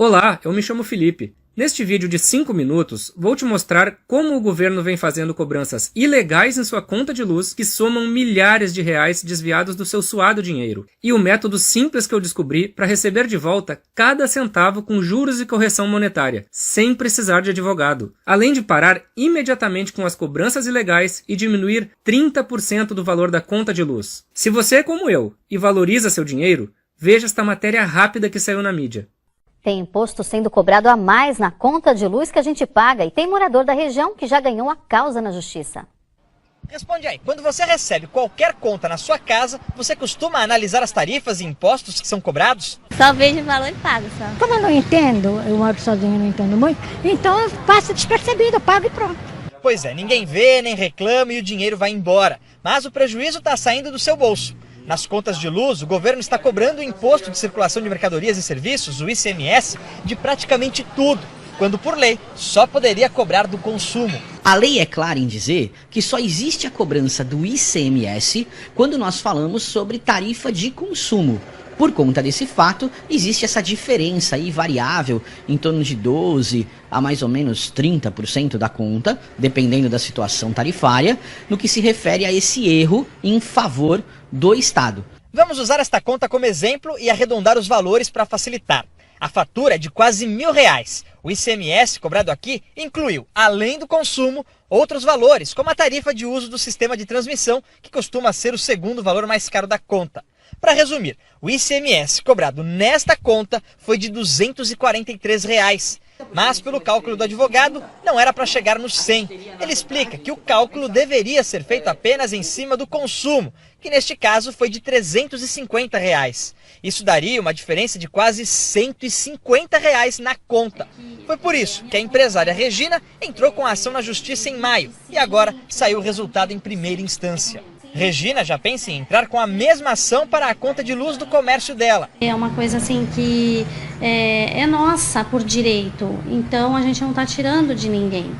Olá, eu me chamo Felipe. Neste vídeo de 5 minutos, vou te mostrar como o governo vem fazendo cobranças ilegais em sua conta de luz que somam milhares de reais desviados do seu suado dinheiro, e o método simples que eu descobri para receber de volta cada centavo com juros e correção monetária, sem precisar de advogado, além de parar imediatamente com as cobranças ilegais e diminuir 30% do valor da conta de luz. Se você é como eu e valoriza seu dinheiro, veja esta matéria rápida que saiu na mídia. Tem imposto sendo cobrado a mais na conta de luz que a gente paga e tem morador da região que já ganhou a causa na justiça. Responde aí, quando você recebe qualquer conta na sua casa, você costuma analisar as tarifas e impostos que são cobrados? Só vejo o valor e pago só. Como eu não entendo, eu moro sozinha, não entendo muito, então eu passo despercebido, eu pago e pronto. Pois é, ninguém vê, nem reclama e o dinheiro vai embora, mas o prejuízo está saindo do seu bolso. Nas contas de luz, o governo está cobrando o Imposto de Circulação de Mercadorias e Serviços, o ICMS, de praticamente tudo, quando por lei só poderia cobrar do consumo. A lei é clara em dizer que só existe a cobrança do ICMS quando nós falamos sobre tarifa de consumo. Por conta desse fato, existe essa diferença aí variável em torno de 12% a mais ou menos 30% da conta, dependendo da situação tarifária, no que se refere a esse erro em favor do Estado. Vamos usar esta conta como exemplo e arredondar os valores para facilitar. A fatura é de quase R$1.000. O ICMS cobrado aqui incluiu, além do consumo, outros valores, como a tarifa de uso do sistema de transmissão, que costuma ser o segundo valor mais caro da conta. Para resumir, o ICMS cobrado nesta conta foi de R$243. Mas, pelo cálculo do advogado, não era para chegar nos 100. Ele explica que o cálculo deveria ser feito apenas em cima do consumo, que neste caso foi de R$350. Isso daria uma diferença de quase R$150 na conta. Foi por isso que a empresária Regina entrou com a ação na justiça em maio e agora saiu o resultado em primeira instância. Regina já pensa em entrar com a mesma ação para a conta de luz do comércio dela. É uma coisa assim que é nossa por direito, então a gente não está tirando de ninguém.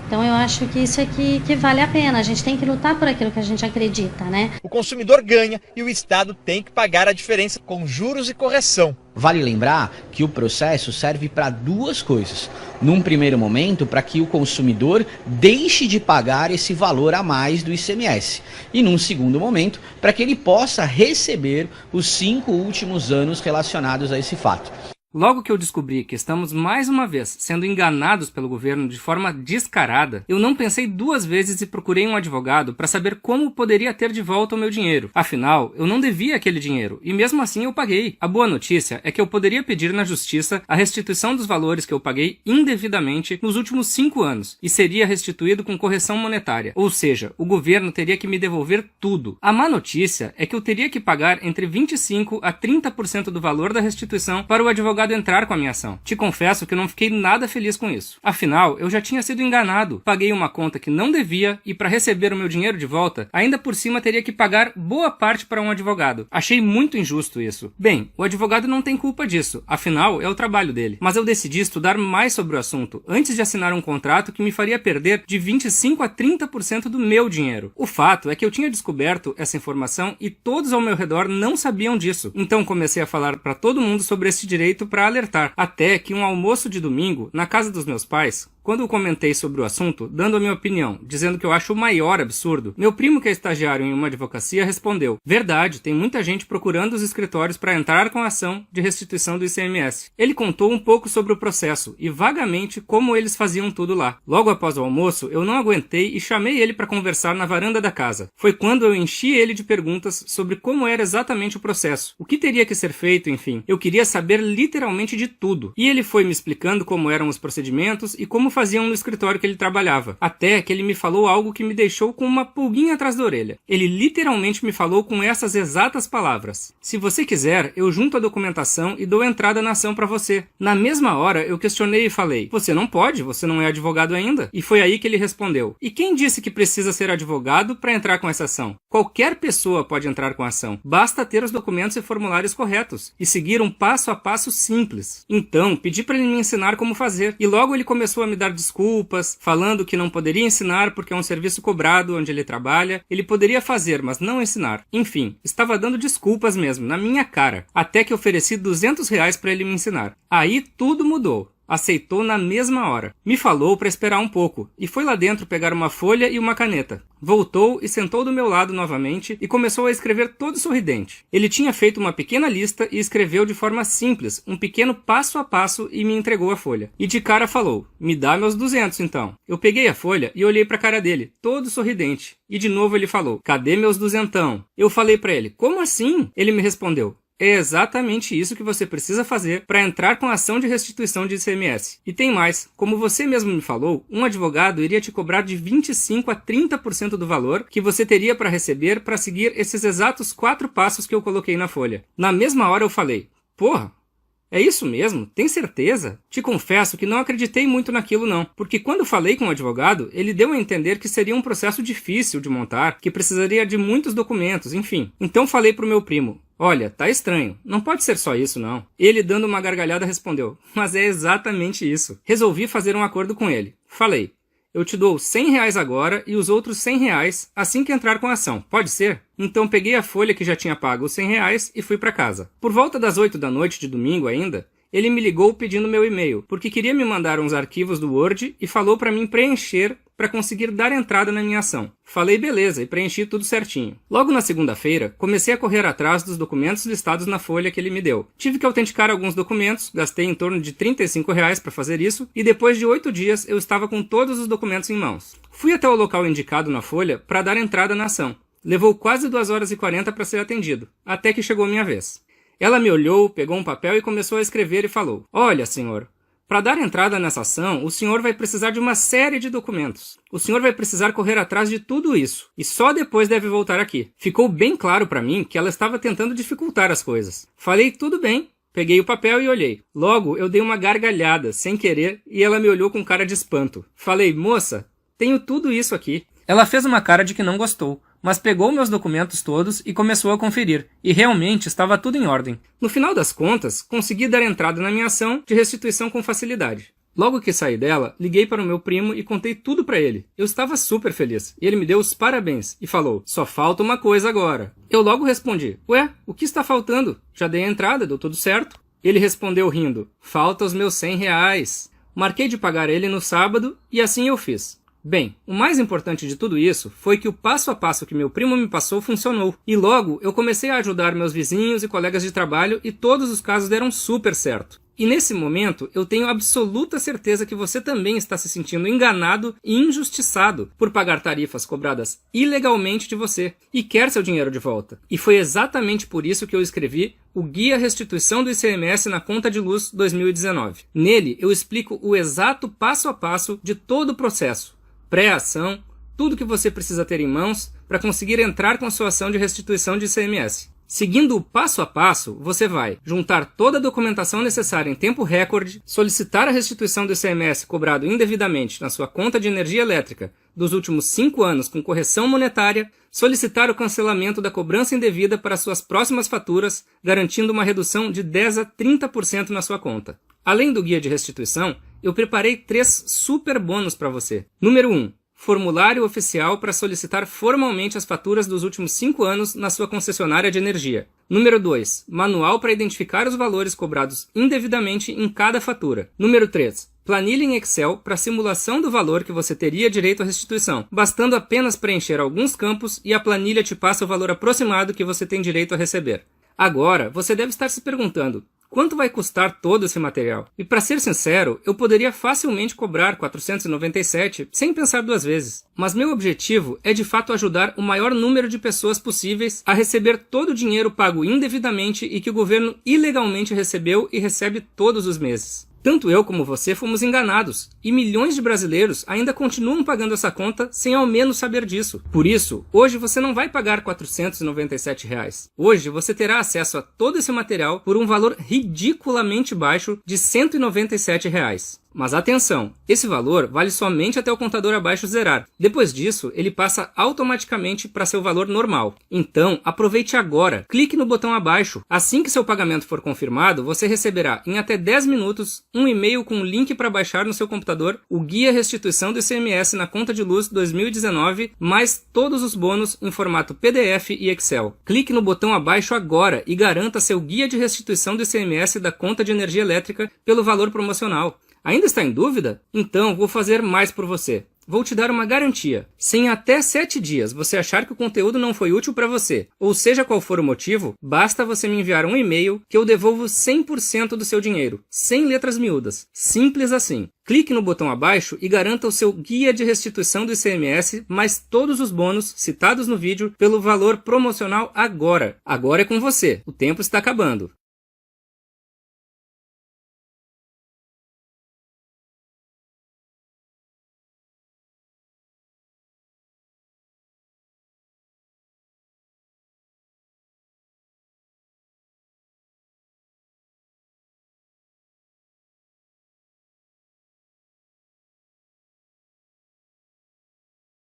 Então eu acho que isso é que vale a pena, a gente tem que lutar por aquilo que a gente acredita, né? O consumidor ganha e o Estado tem que pagar a diferença com juros e correção. Vale lembrar que o processo serve para duas coisas. Num primeiro momento, para que o consumidor deixe de pagar esse valor a mais do ICMS. E num segundo momento, para que ele possa receber os 5 últimos anos relacionados a esse fato. Logo que eu descobri que estamos mais uma vez sendo enganados pelo governo de forma descarada, eu não pensei 2 vezes e procurei um advogado para saber como poderia ter de volta o meu dinheiro. Afinal, eu não devia aquele dinheiro e mesmo assim eu paguei. A boa notícia é que eu poderia pedir na justiça a restituição dos valores que eu paguei indevidamente nos últimos 5 anos e seria restituído com correção monetária, ou seja, o governo teria que me devolver tudo. A má notícia é que eu teria que pagar entre 25% a 30% do valor da restituição para o advogado entrar com a minha ação. Te confesso que eu não fiquei nada feliz com isso. Afinal, eu já tinha sido enganado. Paguei uma conta que não devia e para receber o meu dinheiro de volta, ainda por cima teria que pagar boa parte para um advogado. Achei muito injusto isso. Bem, o advogado não tem culpa disso. Afinal, é o trabalho dele. Mas eu decidi estudar mais sobre o assunto antes de assinar um contrato que me faria perder de 25% a 30% do meu dinheiro. O fato é que eu tinha descoberto essa informação e todos ao meu redor não sabiam disso. Então comecei a falar para todo mundo sobre esse direito para alertar, até que um almoço de domingo, na casa dos meus pais, quando eu comentei sobre o assunto, dando a minha opinião, dizendo que eu acho o maior absurdo, meu primo que é estagiário em uma advocacia respondeu: verdade, tem muita gente procurando os escritórios para entrar com a ação de restituição do ICMS. Ele contou um pouco sobre o processo e vagamente como eles faziam tudo lá. Logo após o almoço, eu não aguentei e chamei ele para conversar na varanda da casa. Foi quando eu enchi ele de perguntas sobre como era exatamente o processo, o que teria que ser feito, enfim. Eu queria saber literalmente de tudo. E ele foi me explicando como eram os procedimentos e como faziam no escritório que ele trabalhava, até que ele me falou algo que me deixou com uma pulguinha atrás da orelha. Ele literalmente me falou com essas exatas palavras: se você quiser, eu junto a documentação e dou entrada na ação para você. Na mesma hora, eu questionei e falei: você não pode, você não é advogado ainda? E foi aí que ele respondeu: e quem disse que precisa ser advogado para entrar com essa ação? Qualquer pessoa pode entrar com a ação, basta ter os documentos e formulários corretos, e seguir um passo a passo simples. Então, pedi para ele me ensinar como fazer, e logo ele começou a me dar dar desculpas, falando que não poderia ensinar porque é um serviço cobrado onde ele trabalha. Ele poderia fazer, mas não ensinar. Enfim, estava dando desculpas mesmo, na minha cara. Até que ofereci R$200 para ele me ensinar. Aí tudo mudou. Aceitou na mesma hora. Me falou para esperar um pouco e foi lá dentro pegar uma folha e uma caneta. Voltou e sentou do meu lado novamente e começou a escrever todo sorridente. Ele tinha feito uma pequena lista e escreveu de forma simples, um pequeno passo a passo e me entregou a folha. E de cara falou, me dá meus 200 então. Eu peguei a folha e olhei para a cara dele, todo sorridente. E de novo ele falou, cadê meus 200? Eu falei para ele, como assim? Ele me respondeu, é exatamente isso que você precisa fazer para entrar com a ação de restituição de ICMS. E tem mais, como você mesmo me falou, um advogado iria te cobrar de 25% a 30% do valor que você teria para receber para seguir esses exatos 4 passos que eu coloquei na folha. Na mesma hora eu falei, porra, é isso mesmo? Tem certeza? Te confesso que não acreditei muito naquilo não, porque quando falei com o advogado, ele deu a entender que seria um processo difícil de montar, que precisaria de muitos documentos, enfim. Então falei pro meu primo, olha, tá estranho, não pode ser só isso não. Ele dando uma gargalhada respondeu, mas é exatamente isso. Resolvi fazer um acordo com ele. Falei, eu te dou R$100 agora e os outros R$100 assim que entrar com a ação, pode ser? Então peguei a folha que já tinha pago os R$100 e fui para casa. Por volta das 8 da noite de domingo ainda, ele me ligou pedindo meu e-mail, porque queria me mandar uns arquivos do Word e falou para mim preencher para conseguir dar entrada na minha ação. Falei beleza e preenchi tudo certinho. Logo na segunda-feira, comecei a correr atrás dos documentos listados na folha que ele me deu. Tive que autenticar alguns documentos, gastei em torno de R$35 para fazer isso, e depois de 8 dias eu estava com todos os documentos em mãos. Fui até o local indicado na folha para dar entrada na ação. Levou quase 2h40 para ser atendido, até que chegou minha vez. Ela me olhou, pegou um papel e começou a escrever e falou, olha, senhor, para dar entrada nessa ação, o senhor vai precisar de uma série de documentos. O senhor vai precisar correr atrás de tudo isso, e só depois deve voltar aqui. Ficou bem claro para mim que ela estava tentando dificultar as coisas. Falei, tudo bem. Peguei o papel e olhei. Logo, eu dei uma gargalhada, sem querer, e ela me olhou com cara de espanto. Falei, moça, tenho tudo isso aqui. Ela fez uma cara de que não gostou, mas pegou meus documentos todos e começou a conferir, e realmente estava tudo em ordem. No final das contas, consegui dar entrada na minha ação de restituição com facilidade. Logo que saí dela, liguei para o meu primo e contei tudo para ele. Eu estava super feliz, e ele me deu os parabéns e falou, só falta uma coisa agora. Eu logo respondi, ué, o que está faltando? Já dei a entrada, deu tudo certo. Ele respondeu rindo, falta os meus R$100. Marquei de pagar ele no sábado e assim eu fiz. Bem, o mais importante de tudo isso foi que o passo a passo que meu primo me passou funcionou. E logo eu comecei a ajudar meus vizinhos e colegas de trabalho e todos os casos deram super certo. E nesse momento eu tenho absoluta certeza que você também está se sentindo enganado e injustiçado por pagar tarifas cobradas ilegalmente de você e quer seu dinheiro de volta. E foi exatamente por isso que eu escrevi o Guia Restituição do ICMS na Conta de Luz 2019. Nele eu explico o exato passo a passo de todo o processo. Pré-ação, tudo que você precisa ter em mãos para conseguir entrar com a sua ação de restituição de ICMS. Seguindo o passo a passo, você vai juntar toda a documentação necessária em tempo recorde, solicitar a restituição do ICMS cobrado indevidamente na sua conta de energia elétrica dos últimos 5 anos com correção monetária, solicitar o cancelamento da cobrança indevida para suas próximas faturas, garantindo uma redução de 10% a 30% na sua conta. Além do guia de restituição, eu preparei 3 super bônus para você. Número 1. Formulário oficial para solicitar formalmente as faturas dos últimos 5 anos na sua concessionária de energia. Número 2. Manual para identificar os valores cobrados indevidamente em cada fatura. Número 3. Planilha em Excel para simulação do valor que você teria direito à restituição, bastando apenas preencher alguns campos e a planilha te passa o valor aproximado que você tem direito a receber. Agora, você deve estar se perguntando, quanto vai custar todo esse material? E para ser sincero, eu poderia facilmente cobrar R$ 497 sem pensar 2 vezes. Mas meu objetivo é de fato ajudar o maior número de pessoas possíveis a receber todo o dinheiro pago indevidamente e que o governo ilegalmente recebeu e recebe todos os meses. Tanto eu como você fomos enganados, e milhões de brasileiros ainda continuam pagando essa conta sem ao menos saber disso. Por isso, hoje você não vai pagar R$ 497. Hoje você terá acesso a todo esse material por um valor ridiculamente baixo de R$ 197. Mas atenção, esse valor vale somente até o contador abaixo zerar. Depois disso, ele passa automaticamente para seu valor normal. Então, aproveite agora, clique no botão abaixo. Assim que seu pagamento for confirmado, você receberá em até 10 minutos um e-mail com um link para baixar no seu computador o Guia Restituição do ICMS na Conta de Luz 2019, mais todos os bônus em formato PDF e Excel. Clique no botão abaixo agora e garanta seu Guia de Restituição do ICMS da Conta de Energia Elétrica pelo valor promocional. Ainda está em dúvida? Então vou fazer mais por você. Vou te dar uma garantia. Se em até 7 dias você achar que o conteúdo não foi útil para você, ou seja qual for o motivo, basta você me enviar um e-mail que eu devolvo 100% do seu dinheiro, sem letras miúdas. Simples assim. Clique no botão abaixo e garanta o seu Guia de Restituição do ICMS, mais todos os bônus citados no vídeo pelo valor promocional agora. Agora é com você. O tempo está acabando.